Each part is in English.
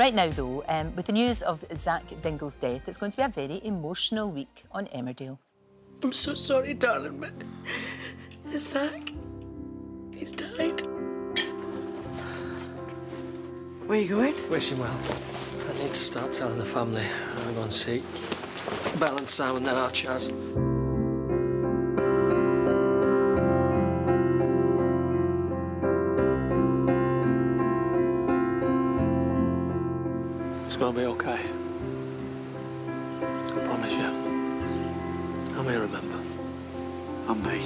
Right now, though, with the news of Zak Dingle's death, it's going to be a very emotional week on Emmerdale. I'm so sorry, darling, but Zak, he's died. Where are you going? Wish him well. I need to start telling the family. I'm going to see Belle and Simon, then our Chaz. It's going to be okay. I promise you. I may remember. And me.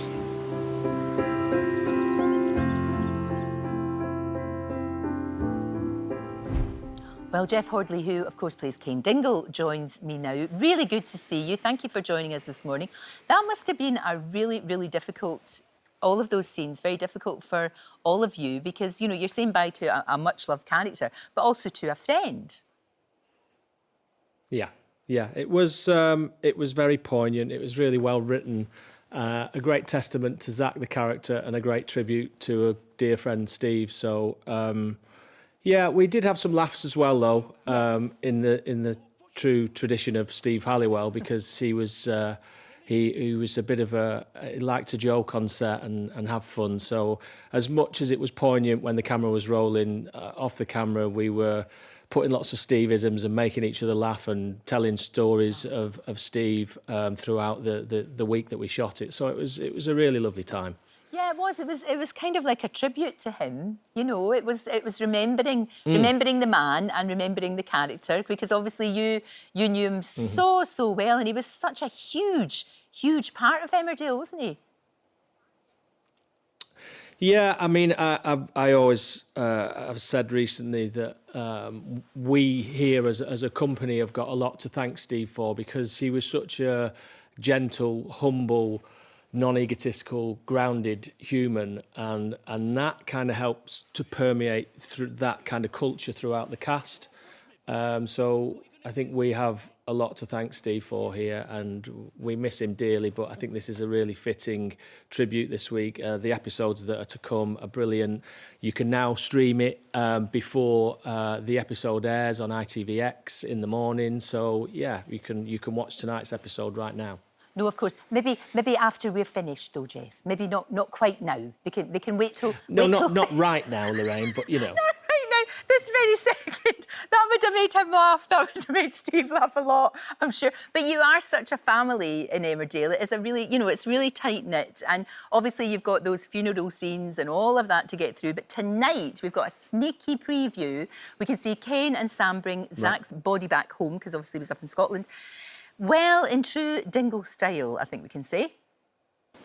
Well, Jeff Hordley, who, of course, plays Kane Dingle, joins me now. Really good to see you. Thank you for joining us this morning. That must have been a really, really difficult, all of those scenes, very difficult for all of you because, you know, you're saying bye to a much-loved character, but also to a friend. Yeah, it was very poignant. It was really well written. A great testament to Zak, the character, and a great tribute to a dear friend, Steve. So, yeah, we did have some laughs as well, though, in the true tradition of Steve Halliwell, because he was a bit of he liked to joke on set and have fun. So as much as it was poignant when the camera was rolling, off the camera we were putting lots of Steve-isms and making each other laugh and telling stories of Steve throughout the week that we shot it. So it was a really lovely time. Yeah, it was. It was kind of like a tribute to him. You know, it was remembering the man and remembering the character, because obviously you knew him so well, and he was such a huge part of Emmerdale, wasn't he? Yeah, I mean, I always have said recently that we here as a company have got a lot to thank Steve for, because he was such a gentle, humble, non-egotistical, grounded human, and that kind of helps to permeate through that kind of culture throughout the cast. So I think we have a lot to thank Steve for here, and we miss him dearly, but I think this is a really fitting tribute this week. The episodes that are to come are brilliant. You can now stream it before the episode airs on ITVX in the morning. So yeah, you can watch tonight's episode right now. No, of course. Maybe after we're finished, though, Jeff. Maybe not quite now. They can wait till. No, not right now, Lorraine. But you know. Not right now. This very second. That would have made him laugh. That would have made Steve laugh a lot, I'm sure. But you are such a family in Emmerdale. It is a really, you know, it's really tight knit, and obviously you've got those funeral scenes and all of that to get through. But tonight we've got a sneaky preview. We can see Kane and Sam bring Zak's body back home, because obviously he was up in Scotland. Well, in true Dingle style, I think we can say.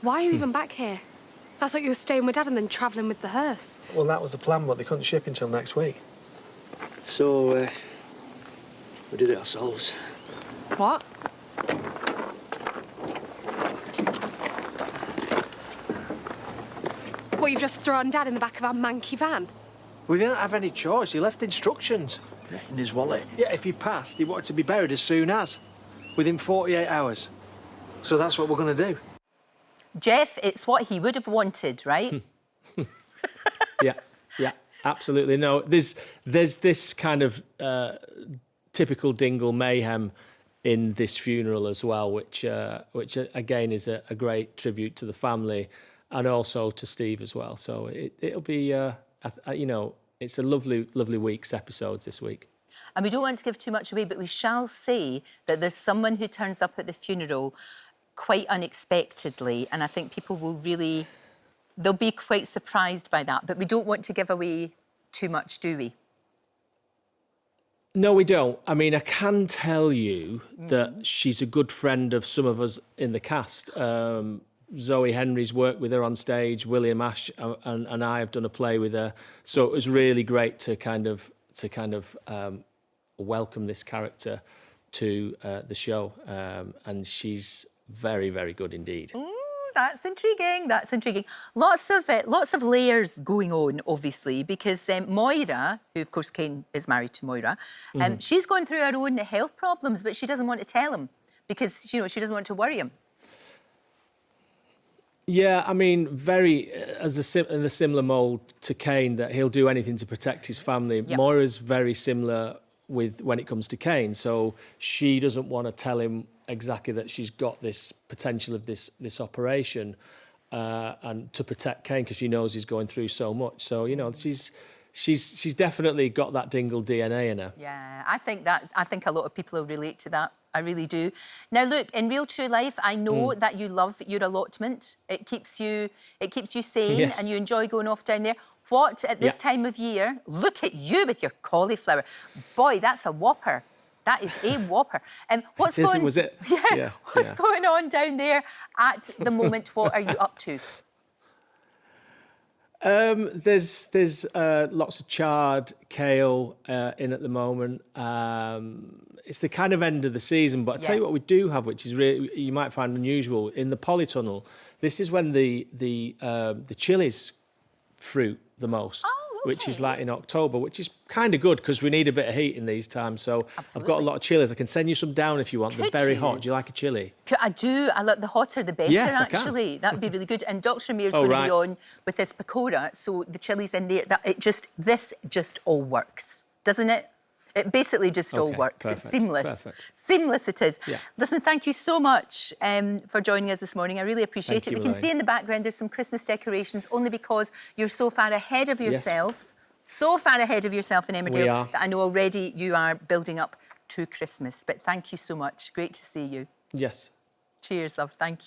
Why are you even back here? I thought you were staying with Dad and then travelling with the hearse. Well, that was the plan, but they couldn't ship until next week. So, we did it ourselves. What? What, you've just thrown Dad in the back of our manky van? We didn't have any choice. He left instructions. Yeah, in his wallet. Yeah, if he passed, he wanted to be buried as soon as, within 48 hours. So that's what we're going to do. Jeff, it's what he would have wanted, right? Yeah, absolutely. No, there's this kind of typical Dingle Mayhem in this funeral as well, which again is a great tribute to the family and also to Steve as well. So it'll be, you know, it's a lovely week's episodes this week. And we don't want to give too much away, but we shall say that there's someone who turns up at the funeral quite unexpectedly, and I think people will really, they'll be quite surprised by that. But we don't want to give away too much, do we? No, we don't. I mean, I can tell you that she's a good friend of some of us in the cast. Zoe Henry's worked with her on stage. William Ash and I have done a play with her. So it was really great to kind of welcome this character to the show, and she's very, very good indeed. That's intriguing. That's intriguing. Lots of layers going on, obviously, because Moira, who of course Kane is married to Moira, she's going through her own health problems, but she doesn't want to tell him because she doesn't want to worry him. Yeah, I mean, very in a similar mould to Kane, that he'll do anything to protect his family. Yep. Moira's very similar with when it comes to Kane. So she doesn't want to tell him exactly that she's got this potential of this operation, and to protect Kane because she knows he's going through so much. So you know, she's definitely got that Dingle DNA in her. Yeah, I think a lot of people will relate to that. I really do. Now, look, in real true life, I know that you love your allotment. It keeps you sane, Yes. and you enjoy going off down there. What at this time of year? Look at you with your cauliflower. Boy, that's a whopper. That is a whopper. And what's going? Was it? Yeah. What's going on down there at the moment? What are you up to? There's lots of chard, kale in at the moment. It's the kind of end of the season, but I tell you what we do have, which is really you might find unusual in the polytunnel. This is when the chilies fruit the most, which is like in October, which is kind of good because we need a bit of heat in these times. So I've got a lot of chilies. I can send you some down if you want. They're very hot. Do you like a chili? I do. I like the hotter the better, Yes, I can. actually. That would be really good. And Dr. Amir's going to be on with this pakora, so the chilies in there. This just all works, doesn't it? It basically just all works. Perfect, It's seamless. perfect. Seamless it is. Yeah. Listen, thank you so much for joining us this morning. I really appreciate it. Thank you, We can Lorraine. see in the background there's some Christmas decorations only because you're so far ahead of yourself. So far ahead of yourself in We Emmerdale are. that I know already you are building up to Christmas. But thank you so much. Great to see you. Yes. Cheers, love. Thank you.